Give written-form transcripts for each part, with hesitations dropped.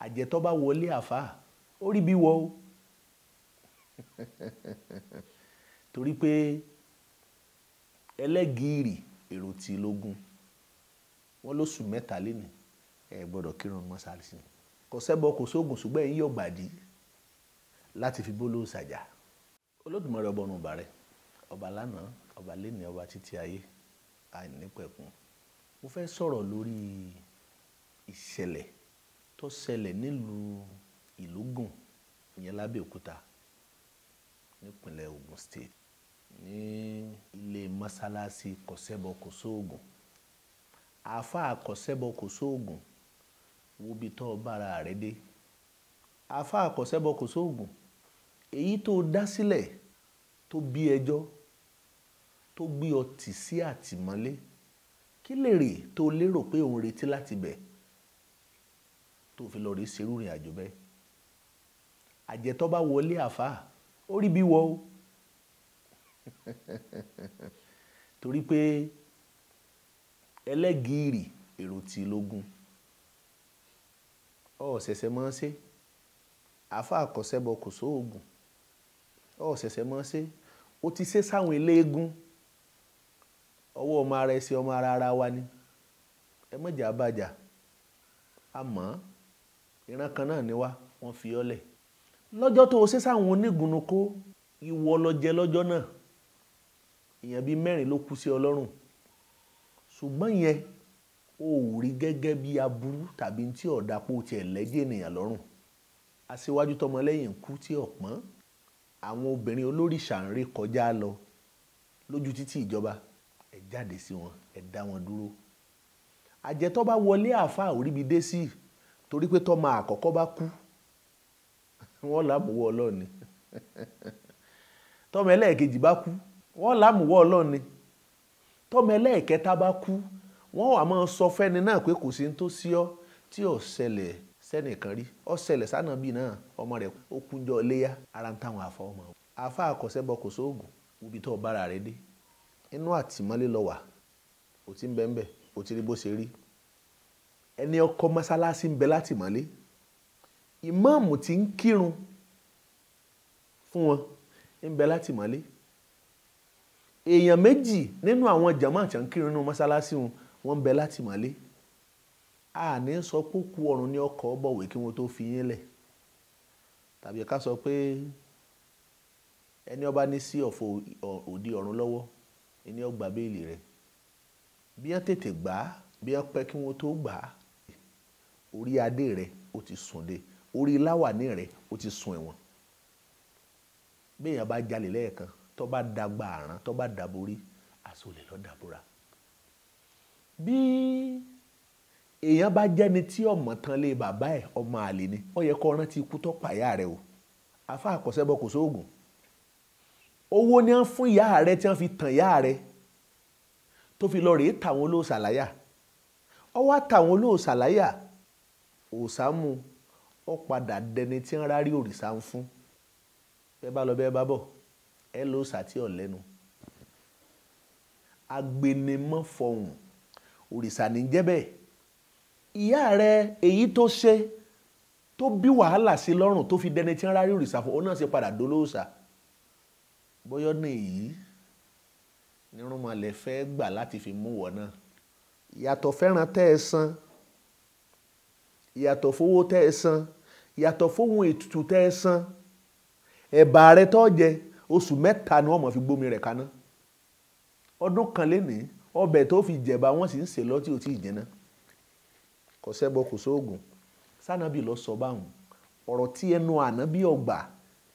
àjẹ́ tó bá wọlé àfáà ó rí bí wọ o torí pé ẹlẹ́gìrì èrò tí lógún wọ́n lóṣù mẹ́ta lénìí ẹ gbọ́dọ̀ kírun mọ́sálásí kò ṣẹbọ kò sóògùn ṣùgbọ́n ẹ̀yin yóò gbàdí láti fi bólú ṣàjà Olódùmarè ọba ọ̀run ọba rẹ̀ ọba lánàá ọba lénìí ọba títí ayé àìnípẹ̀kun mo fẹ́ sọ̀rọ̀ lórí ìṣẹ̀lẹ̀ tó ṣẹlẹ̀ nílùú Ìlúgùn ìyẹn l'Ábẹ́òkúta nípínlẹ̀ Ògùn state ní ilé mọ́sálásí kò ṣẹbọ kò sóògùn àáfàá kò ṣẹbọ kò sóògùn wo bí tó bára rẹ̀ dé àáfàá kò ṣẹbọ kò sóògùn èyí tó dá sílẹ̀ tó bí ẹjọ́ tó gbé ọ tì sí àtìmọ́lé kí lèrè tó lérò pé òun retí láti bẹ̀ tó fi lọ rí serú rìn àjò bẹ́ẹ̀ àjẹ́ tó bá wọlé àfáà ó rí bí wọ o torí pé ẹlẹ́gìrì èrò tí lógún ọ ṣẹ̀ṣẹ̀ mọ́ ṣe àfáà kò ṣẹbọ kò sóògùn ọ ṣẹ̀ṣẹ̀ mọ́ ṣe ó ti ṣe sáwọn eléégún ọwọ́ ọmọ ara ẹsẹ̀ ọmọ ara wa ni ẹ mọ̀jà bàjà àmọ́ ìran kan náà ni wá wọ́n fi ọ́ lẹ̀ lọ́jọ́ tó o ṣe sáwọn onígunnu kó ìwọ lọ jẹ lọ́jọ́ náà èèyàn bíi 4 ló kú sí ọlọ́run ṣùgbọ́n yẹn o ò rí gẹ́gẹ́ bí aburú tàbí tí ọ̀dà pò tiẹ̀ lẹ́jẹ̀ ènìyàn lọ́rùn aṣíwájú tọmọlẹ́yìn ń kú tí ọ̀pọ̀n àwọn obìnrin olórìṣà ń ré kọjá lọ lójú títì ìjọba ẹ jáde sí wọn ẹ dá wọn dúró àjẹ́ tó bá wọlé àáfàá òríbi dé sí torí pé tọ́mọ àkọ́kọ́ bá kú wọ́n lámùwọ́ Ọlọ́run ni tọ́mọ ẹlẹ́ẹ̀kejì bá kú wọ́n lámùwọ́ Ọlọ́run ni tọ́mọ ẹlẹ́ẹ̀kẹta bá kú wọ́n wà máa sọ fẹ́ni náà pé kò sí ní tó sí ọ tí ò ṣẹlẹ̀ sẹ́nìkan rí ó ṣẹlẹ̀ sánàbí náà ọmọ rẹ̀ ó kúnjọ léyà ara ń táwọn àfọwọ́mọ àáfàá kò ṣẹbọ kò sóògùn ibi tó bára rẹ̀ dé inú àtìmọ́lé lọ wà ó ti ń bẹ ń bẹ ó ti rí bó ṣe rí ẹni ọkọ mọ́sálásí ń bẹ látìmọ́lé ìmáàmù tí ń kírun fún wọn ń bẹ látìmọ́lé èèyàn méjì nínú àwọn jàmáà tí ń kírun nínú mọ́sálásí wọn ń bẹ látìmọ́lé a ní sọ pé kú ọ̀run ní ọkọ̀ bọ̀wé kí wọ́n tó fi yín lẹ̀ tàbí ká sọ pé ẹni ọba ní sí ọ̀fọ̀ òdi ọ̀run lọ́wọ́ ẹni ó gba béèlì rẹ̀ bí wọ́n tètè gbà á bí wọ́n pẹ́ kí wọ́n tó gbà á orí adé rẹ̀ ó ti sùn dé orí láwàní rẹ̀ ó ti sùn ẹ̀wọ̀n béèyàn bá jalè lẹ́ẹ̀kan tó bá dàgbà àrán tó bá dàborí àsọlẹ̀ lọ́ dàbúrà bí èèyàn bá jẹ́ni tí ọmọ tán lé bàbá ẹ̀ ọmọ àlè ni ó yẹ kó rántí ikú tó pàyà rẹ̀ o àáfàá kò ṣẹbọ kò sóògùn owó ni wọ́n fún ìyá rẹ̀ tí wọ́n fi tàn ìyá rẹ̀ tó fi lọ rèé tàwọn olóòṣà láyà ó wá tàwọn olóòṣà láyà òòṣà mú ó padà dẹni tí wọ́n rárí òrìṣà ń fún bẹ́ẹ̀ bá lọ bẹ́ẹ̀ bá bọ̀ ẹ lóòṣà tí ò lẹ́nu agbenimọ́ fọhùn òrìṣà ní jẹ́ bẹ́ẹ̀ ìyá rẹ̀ èyí tó ṣe tó bí wàhálà sí lọ́rùn tó fi dẹni tí wọ́n rárí òrìṣà fún òun náà ṣe padà dolóòṣà bóyọ́ ní èyí nírúnmọlẹ̀ fẹ́ gbà láti fi mú wọ̀ náà ìyàtọ̀ fẹ́ràn tẹ́ ẹ san ìyàtọ̀ fowó tẹ́ ẹ san ìyàtọ̀ fóhun ètùtù tẹ́ ẹ san ẹ̀bà rẹ tó jẹ oṣù 3 ni wọ́n mọ̀ fi gbómi rẹ̀ kaná ọdún kan lénìí ọbẹ̀ tó fi jẹ̀bà wọ́n sì ń sè lọ́tí ò tí ì jẹ́ná kò ṣẹbọ kò sóògùn sànàbí lọ sọ báwọn ọ̀rọ̀ tí ẹnu ànábì ọgbà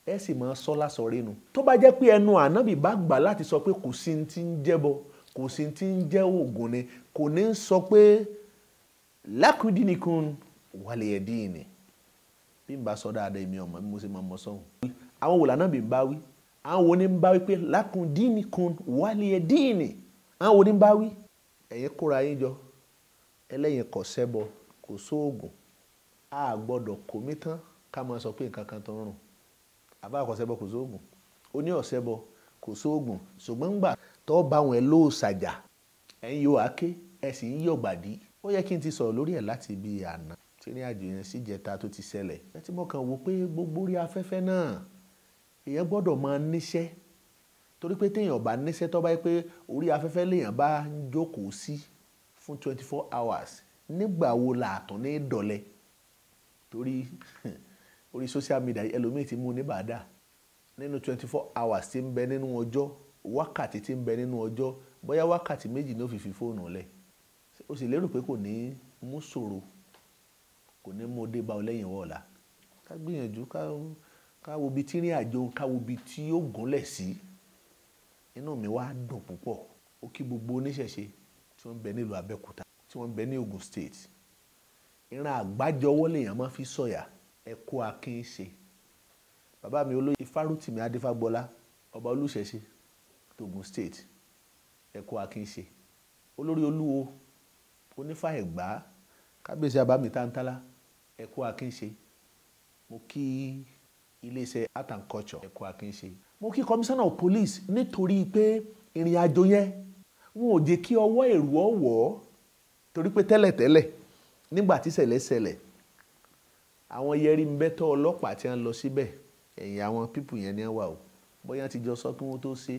ẹ sì máa sọ lásọ rẹnu tó bá jẹ́ pé ẹnu ànábì bá gbà láti sọ pé kò sí ti ń jẹ́bọ kò sí ti ń jẹ́ òògùn ni kò ní sọ pé lákùndínìkún wàlẹ̀ ẹ̀dínì bí n bá sọ dáadáa èmi ọmọ bí mo ṣe máa mọ sọ́hùn àwọn wò lànàbì ń bá wí àwọn wo ni ń bá wí pé lákùndínìkún wàlẹ̀ ẹ̀dínì àwọn wo ni ń bá wí ẹ̀yin kóra yín jọ ẹlẹ́yin kò ṣẹbọ kò sóògùn a gbọ́dọ̀ kò mí tán ká máa sọ pé nǹkan kan tó ń rùn àbá kò ṣẹbọ kò sóògùn ó ní ọ̀ṣẹbọ kò sóògùn ṣùgbọ́n ńgbà tó bá wọn lóòṣàjà ẹ̀yin yóò áké ẹ sì ń yọ̀gbàdí ó yẹ kí n ti sọ̀rọ̀ lórí ẹ̀ láti ibi àná tí ìrìn àjò yẹn sì jẹta tó ti ṣẹlẹ̀ ẹ tí mo kàn wò pé gbogbo orí afẹ́fẹ́ náà èèyàn gbọ́dọ̀ máa níṣẹ́ torí pé téèyàn bá níṣẹ́ tó bá yẹ pé orí afẹ́fẹ́ lèèyàn bá ń jókòó sí fún 24 hours nígbà wo làátún ní dọ̀lẹ́ torí orí social media ẹlòmíì ti mú ní bàdà nínú 24 hours tí ń bẹ nínú ọjọ́ wákàtí tí ń bẹ nínú ọjọ́ bóyá wákàtí méjì ní ó fi fi fóònù lẹ̀ ó sì lérò pé kò ní mú ṣòro kò ní mú dé bá ọ lẹ́yìn wọ̀ọ̀la ká gbìyànjú ká wo ibi tí ìrìn àjò ká wo ibi tí ó gúnlẹ̀ sí inú mi wá dùn púpọ̀ ó kí gbogbo oníṣẹ̀ṣe tí wọ́n ń bẹ nílùú Abẹ́òkúta tí wọ́n ń bẹ ní Ògùn State ìran àgbájọwọ́ lèèyàn máa fi sọ̀yà ẹ kú akin ṣe bàbá mi olóyè Fárútìmí Adéfágbọ́lá ọba Olúṣẹ̀ṣe t'Ògùn State ẹ kú akin ṣe olórí olúwo Onífà Ẹ̀gbá kábíyèsí Àbámi Tántálá ẹ kú akin ṣe mo kí iléeṣẹ́ art and culture ẹ kú akin ṣe mo kí commissioner of police nítorí pé ìrìn àjò yẹn wọn ò jẹ́ kí ọwọ́ èrò ọ̀wọ́ torí pé tẹ́lẹ̀tẹ́lẹ̀ nígbà tí ṣẹlẹ̀ àwọn yẹrí ń bẹ́tọ̀ ọlọ́pàá tí wọ́n lọ síbẹ̀ ẹ̀yìn àwọn pípù yẹn ní wà o bóyá ti jọ sọ kí wọ́n tó ṣe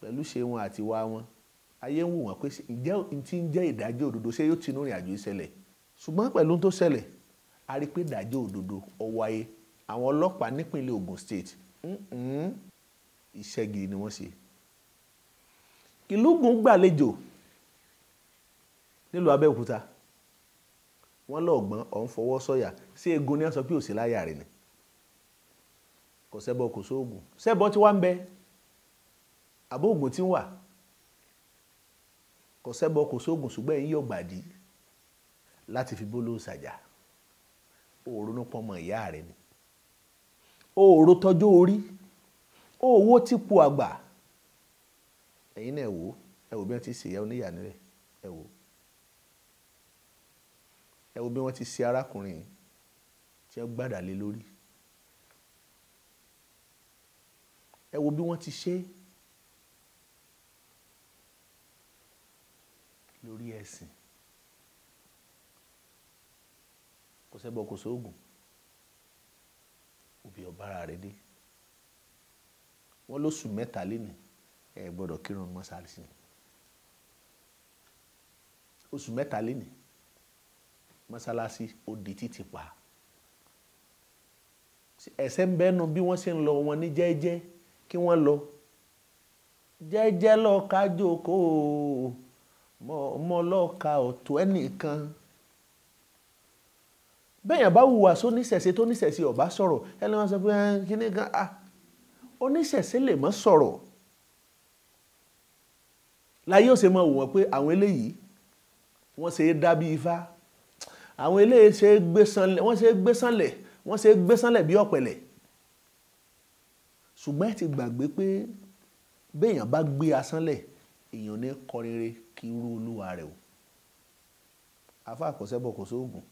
pẹ̀lú ṣe wọn àti wá wọn ayé ń wù wọ́n pé ǹjẹ́ tí ń jẹ́ ìdájọ́ òdodo ṣé yóò tinú ìrìn àjò ìṣẹ̀lẹ̀ ṣùgbọ́n pẹ̀lú tó ṣẹlẹ̀ a rí pé ìdájọ́ òdodo ó wáyé àwọn ọlọ́pàá nípínlẹ̀ Ògùn State iṣẹ́ gidi ni wọ́n ṣe Ìlúgùn gbàlejò nílùú Abẹ́òkúta wọ́n lọ́ọ̀gbọ́n ọ̀hún fọwọ́ sọ̀yà sí egun ní wọ́n sọ pé òsì láyà rẹ̀ ni kò sẹ́bọ kò sóògùn sẹ́bọ tí wá ń bẹ àbó ògùn tí ń wà kò sẹ́bọ kò sóògùn ṣùgbọ́n ẹ̀yin yóò gbàdí láti fi bólú ṣàjà òòrò ní pọ́nmọ ìyá rẹ̀ ni òòrò tọ́jú orí owó tí po àgbà ẹ̀yin náà ẹ wò bí wọ́n ti ṣèyá oníyà nílẹ̀ ẹ wò bí wọ́n ti ṣe arákùnrin tí wọ́n gbàdà lé lórí ẹ wò bí wọ́n ti ṣe lórí ẹ̀sìn kò sẹ́bọ kò sóògùn òbí ọ̀bára rẹ̀ dé wọ́n lóṣù mẹ́ta lénìí ẹ gbọ́dọ̀ kírun mọ́sálásí oṣù mẹ́ta lénìí mọ́sálásí ó di títì pa ẹ̀ṣẹ̀ ń bẹ́nu bí wọ́n ṣe ń lọ wọn ní jẹ́ẹ́jẹ́ kí wọ́n lọ jẹ́ẹ́jẹ́ lọ ká jókòó mọ́ lọ́ọ̀ka ọ̀tọ̀ ẹnìkan bẹ́ẹ̀yàn bá hùwà sóníṣẹ̀ṣe tó níṣẹ̀ṣe ọ̀bá sọ̀rọ̀ ẹni wọ́n sọ pé kíní kan oníṣẹ̀ṣe lè mọ́ sọ̀rọ̀ láyé ó ṣe mọ́ wọ́n pé àwọn eléyìí wọ́n ṣe é dábí ifá àwọn eléyìí ṣe é gbé sánlẹ̀ wọ́n ṣe é gbé sánlẹ̀ bí ọ̀pẹ̀lẹ̀ ṣùgbọ́n ẹ ti gbàgbé pé béèyàn bá gbé asánlẹ̀ èèyàn ní kọrere kí irú olúwa rẹ̀ o afá kò sẹ́bọ kò sóògùn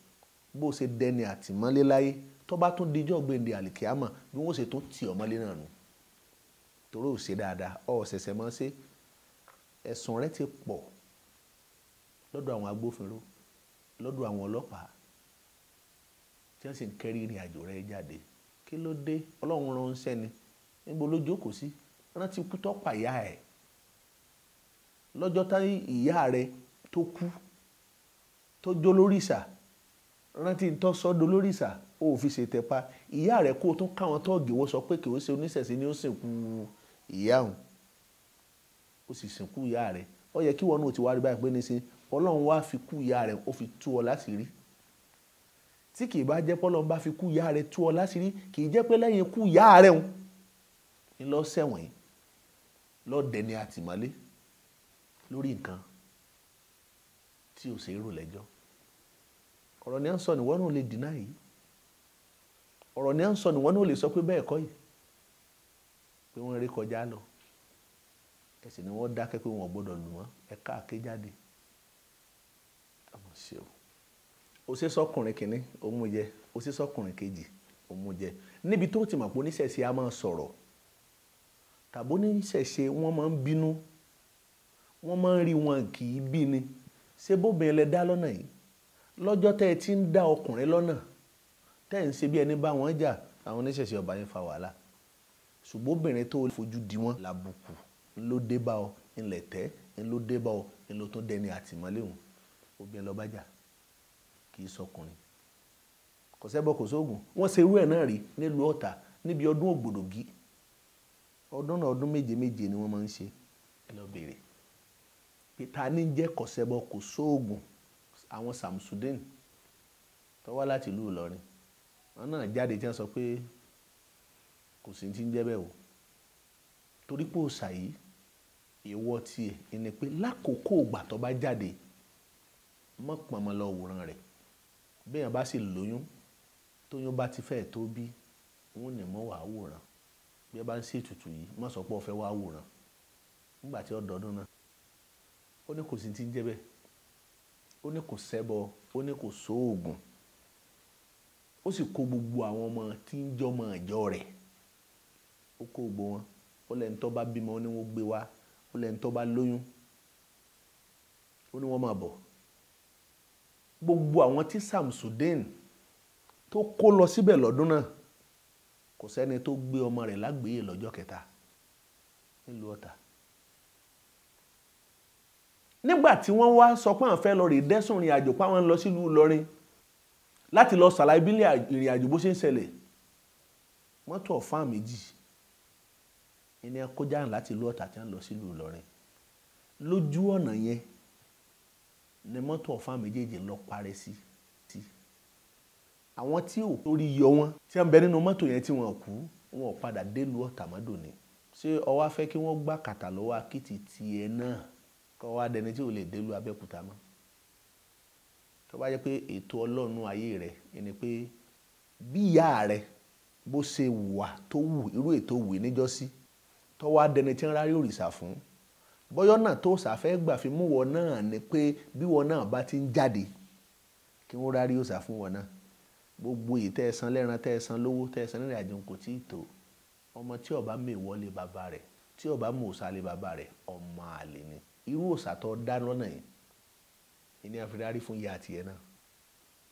bó ṣe dẹni àtìmọ́lé láyé tó bá tún dijọ́ gbèǹde àlìkíámà bí wọ́n ṣe tún tì ọ́ mọ́lé náà nù torí ò ṣe dáadáa ọ̀ ṣẹ̀ṣẹ̀ mọ́ ṣe ẹ̀sùn rẹ̀ ti pọ̀ lọ́dọ̀ àwọn agbófinró lọ́dọ̀ àwọn ọlọ́pàá tí wọ́n sì ń kẹ́rí ìrìn àjò rẹ̀ jáde kí ló dé ọlọ́run ránṣẹ́ ni níbo ló jókòó sí rántí kú tó pa ìyá ẹ̀ lọ́jọ́ tá ìyá rẹ̀ tó kú tó jó lórìṣà rántí tó sọ́dọ̀ lórìṣà ó fi ṣe tẹpa ìyá rẹ̀ kó tó káwọn tọ́ọ̀gì wọ́n sọ pé kì í ṣe oníṣẹ̀ṣe ni ó sìnkú ìyá òun ó sì sìnkú ìyá rẹ̀ ó yẹ kí wọn náà ti wá rí báyìí pé níṣe ọlọ́run wá fi kú ìyá rẹ̀ ó fi tú ọ láṣìírí tí kì í bá jẹ́ pọ́lọ́run bá fi kú ìyá rẹ̀ tú ọ láṣìírí kì í jẹ́ pé lẹ́yìn kú ìyá rẹ̀ ń lọ sẹ́wọ̀n yìí lọ́ọ̀dẹ̀ ni àtìmọ́lé lórí nǹkan tí ò ṣe é rò lẹ́jọ́ ọ̀rọ̀ ni à ń sọ ni wọ́n náà lè dínà yìí ọ̀rọ̀ ni à ń sọ ni wọ́n náà lè sọ pé bẹ́ẹ̀ kọ́ yìí pé wọ́n rí kọjá lọ ẹ̀sìn ni wọ́n dákẹ́ pé wọ́n gbọ́dọ̀ lù wọ́n ẹ̀ka àkéjáde ọmọ ṣe o ṣe sọkùnrin kìíní òun jẹ o ṣe sọkùnrin kejì òun jẹ níbi tó ti mọ̀ pé oníṣẹ̀ṣe a máa sọ̀rọ̀ tàbí oníṣẹ̀ṣe wọ́n máa ń bínú wọ́n máa ń rí wọn kì í bí ni ṣé bóbìnrin lẹ dá lọ́nà yìí lọ́jọ́ tẹ́ ẹ ti ń dá ọkùnrin lọ́nà tẹ́ ẹ ń ṣe bí ẹni bá wọn jà àwọn oníṣẹ̀ṣe ọba yẹn fa wàhálà ṣùgbọ́n obìnrin tó fojú di wọn làbùkù ńlọ dé bá ọ ńlẹ̀ tẹ́ ńlọ dé bá ọ ńlọ tó dẹni àtìmọ́lé òun obìnrin lọ bá jà kì í sọkùnrin kò sẹ́bọ kò sóògùn wọ́n ṣe irú ẹ̀ náà rí nílùú Ọ̀tà níbi ọdún Ògbòdògì ọdún náà ọdún méje méje ni wọ́n máa ń ṣe ẹ lọ béèrè pé ta ní jẹ́ kò sẹ́bọ kò sóògùn àwọn Samsudeen tó wá láti ìlú Ìlọrin wọn náà jáde tí wọ́n sọ pé kò sí ti ń jẹ́ bẹ́ẹ̀ o torí pé òòṣà yìí ìwọ tiẹ̀ ẹni pé lákòókò ìgbà tó bá jáde mọ́ pọ̀nmọ́ lọ wòran rẹ̀ bẹ́ẹ̀ bá sì lóyún tóyún bá ti fẹ́ tó bí wọn ní mọ́ wàá wòran bí ẹ bá ń ṣètùtù yìí mọ́ sọ pé ó fẹ́ wàá wòran nígbà tí ọdọọdún náà ó ní kò sí ti ń jẹ́ bẹ́ẹ̀ ó ní kò sẹ́bọ ó ní kò sóògùn ó sì kó gbogbo àwọn ọmọ tí ń jọmọ ìjọ rẹ̀ ó kó gbogbo wọn ó lẹ́ni tó bá bímọ ó ní wọ́n gbé wá ó lẹ́ni tó bá lóyún ó ní wọ́n máa bọ̀ gbogbo àwọn tí Samsudeen tó kó lọ síbẹ̀ lọ́dún náà kò sẹ́ni tó gbé ọmọ rẹ̀ lágbèé lọ́jọ́ kẹta nílùú Ọ̀tà nígbà tí wọ́n wá sọ pé àwọn fẹ́ lọ rè dẹ́sùn ìrìn àjò pa wọ́n lọ sílùú Ìlọrin láti lọ ṣàlàyé bí ìrìn àjò bó ṣe ń ṣẹlẹ̀ mọ́tò ọ̀fà méjì ẹni akójà láti ìlú Ọ̀tà tí wọ́n lọ sílùú Ìlọrin lójú ọ̀nà yẹn ni mọ́tò ọ̀fà méjèèjì lọ parẹ́ sí àwọn tí ò torí yọ wọn tí wọ́n bẹ nínú mọ́tò yẹn tí wọ́n kú wọn ò padà délùú Ọ̀tà mọ́dò ni ṣé ó wá fẹ́ kí wọ́n gbà kàtà lọ́wọ́ akitì tiẹ̀ náà kọ́ wá dẹni tí ò lè délùú Abẹ́òkúta mọ́ tó bá jẹ́ pé ètò Ọlọ́run ayé rẹ̀ ẹni pé bí ìyá rẹ̀ bó ṣe wà tó wù irú ètò wù níjọ́sí tó wá dẹni tí ń rárí òrìṣà fún bọ́yọ́ náà tó ṣàfẹ́ gbà fi mú wọn náà ni pé bí wọn náà bá ti ń jáde kí wọ́n rárí òrìṣà fún wọn náà gbogbo yìí tẹ́ ẹ san lẹ́ran tẹ́ ẹ san lówó tẹ́ ẹ san nírìn àjò kò tí ì tó ọmọ tí ó bá mú ìwọlé bàbá rẹ̀ tí ó bá mú òòṣà lé bàbá rẹ̀ ọmọ àlè ni irú òòṣà tó dá lọ́nà yìí ìní àfirárí fún ìyá tiẹ̀ náà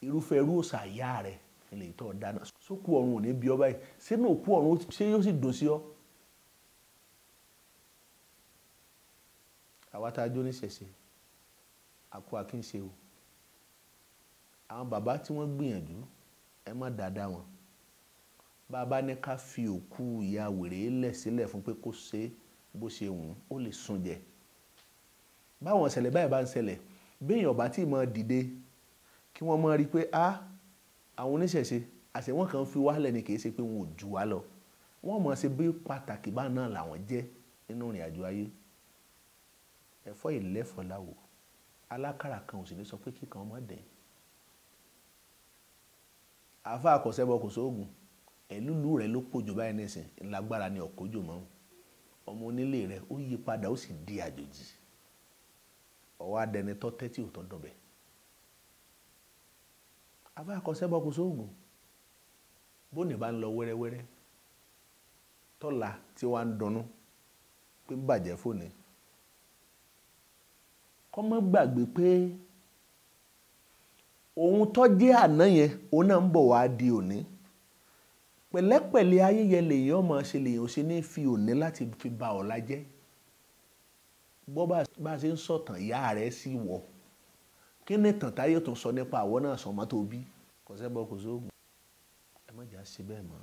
irúfẹ́ irú òòṣà ìyá rẹ̀ ilé tó dá náà sókù ọ̀run ò ní bí ọ báyìí sínú òkú ọ̀run ṣé yóò sì dùn sí ọ. àwa tá a jó níṣẹ̀ṣe àkó àkínṣe o àwọn bàbá tí wọ́n gbìyànjú ẹ má dáadáa wọn bàbá ní ká fi òkú ìyá wèrè lẹ̀ sílẹ̀ fún pé kó ṣe bó ṣe wù ó lè sún jẹ báwọn ṣẹlẹ̀ báyìí bá ń ṣẹlẹ̀ béèyàn bá tí mọ dìde kí wọ́n mọ rí pé àwọn oníṣẹ̀ṣe àṣẹ wọn kàn fi wálẹ̀ ni kì í ṣe pé wọn ò jù wá lọ wọ́n mọ̀ ṣe bí pàtàkì bá náà làwọn jẹ́ nínú ìrìn àjò ayé ẹ̀fọ́ ìlẹ́fọ̀ láwò alákàrà kan ò sì lè sọ pé kíkan ọmọ dẹ̀ àfa àkọsẹ́bọ kò sóògùn ẹ̀lúlú rẹ̀ ló pòjò báyìí nísìn ńlágbára ni ọ̀kọ́jò mọ́ ọmọ onílé rẹ̀ ó yí padà ó sì di àjòjì ọwọ́ adẹni tọ́ tẹ́tí ò tọ́ dọ̀bẹ̀ àfa àkọsẹ́bọ kò sóògùn bóni bá ń lọ wẹ́rẹ́wẹ́rẹ́ tọ́la tí wàá ń dunnú pé ń bàjẹ́ fóni kọ́ mọ́ gbàgbé pé òun tó jẹ́ àná yẹn òun náà ń bọ̀ wá di òní pẹ̀lẹ́pẹ̀lẹ́ ayé yẹn lèyàn ọmọ ṣe lèyàn ṣe ní fi òní láti fi ba ọ̀la jẹ́ bọ́ bá ṣe ń sọ̀tàn ìyá rẹ̀ sí wọ̀ kí ni tàn táyé tó sọ nípa àwọ̀ náà sọmọ́ tó bí kò sẹ́bọ kò sóògùn ẹ má jà ṣe bẹ́ẹ̀ mọ́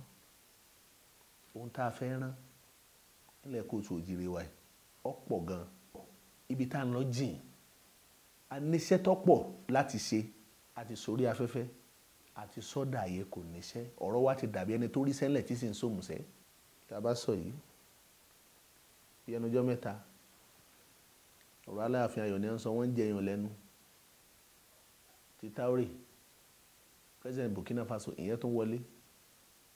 ohun tá a fẹ́ rán nílẹ̀ kóòtù òjìrè wa ọ̀pọ̀ gan ibi tá a ń lọ jìn a níṣẹ́ tó pọ̀ láti ṣe àti sórí afẹ́fẹ́ àti sọ́dà ayé kò níṣẹ́ ọ̀rọ̀ wa ti dàbí ẹni tó rí sẹ́lẹ̀ tí sì ń sòmùsẹ́ tá a bá sọ yìí bí ẹnujọ́ mẹ́ta ọ̀rọ̀ Aláàfin Ayọ̀ ni à ń sọ wọ́n ń jẹ èèyàn lẹ́nu ti Traoré president Burkina Faso ìyẹn tó wọlé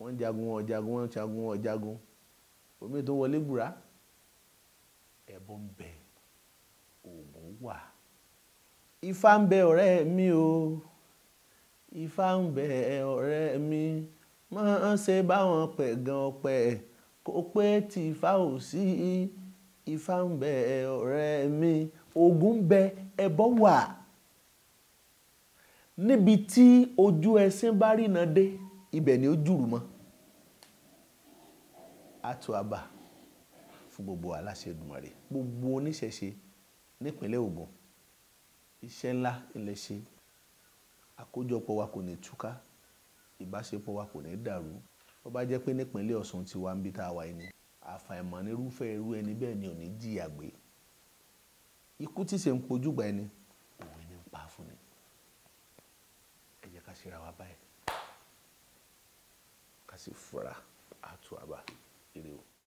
wọ́n ń jagun ọ̀jagun wọ́n ń jagun ọ̀jagun omi tó wọlé gbùrá ẹbọ ń bẹ oògùn wà Ifá ń bẹ ọ̀rẹ́ mi o Ifá ń bẹ ọ̀rẹ́ mi máa ń ṣe báwọn pẹ̀ gan ọpẹ́ kó pé tí Ifá ò sí Ifá ń bẹ ọ̀rẹ́ mi oògùn ń bẹ ẹbọ wà níbi tí ojú ẹṣin bá rìnà dé ibẹ̀ ni ó jùrù mọ́. Àtò àbà fún gbogbo aláṣẹ Èdùmàrè, gbogbo oníṣẹ̀ṣe nípínlẹ̀ Ògùn, iṣẹ́ ńlá ilẹ̀ ṣe, àkójọpọ̀ wa kò ní túká, ìbáṣepọ̀ wa kò ní dàrú. Ó bá jẹ́ pé nípínlẹ̀ Ọ̀ṣun ti wá ń bí tá a wà ní àfàìmọ̀ nírúfẹ́ irú ẹni bẹ́ẹ̀ ni ò ní jìyà gbé. Ikú tí ṣe ń pojúgbà ẹni òun ni ń pa fún ni. Ẹ jẹ́ ká ṣera wa báyìí ká sì fura. Àtò àbà ire o.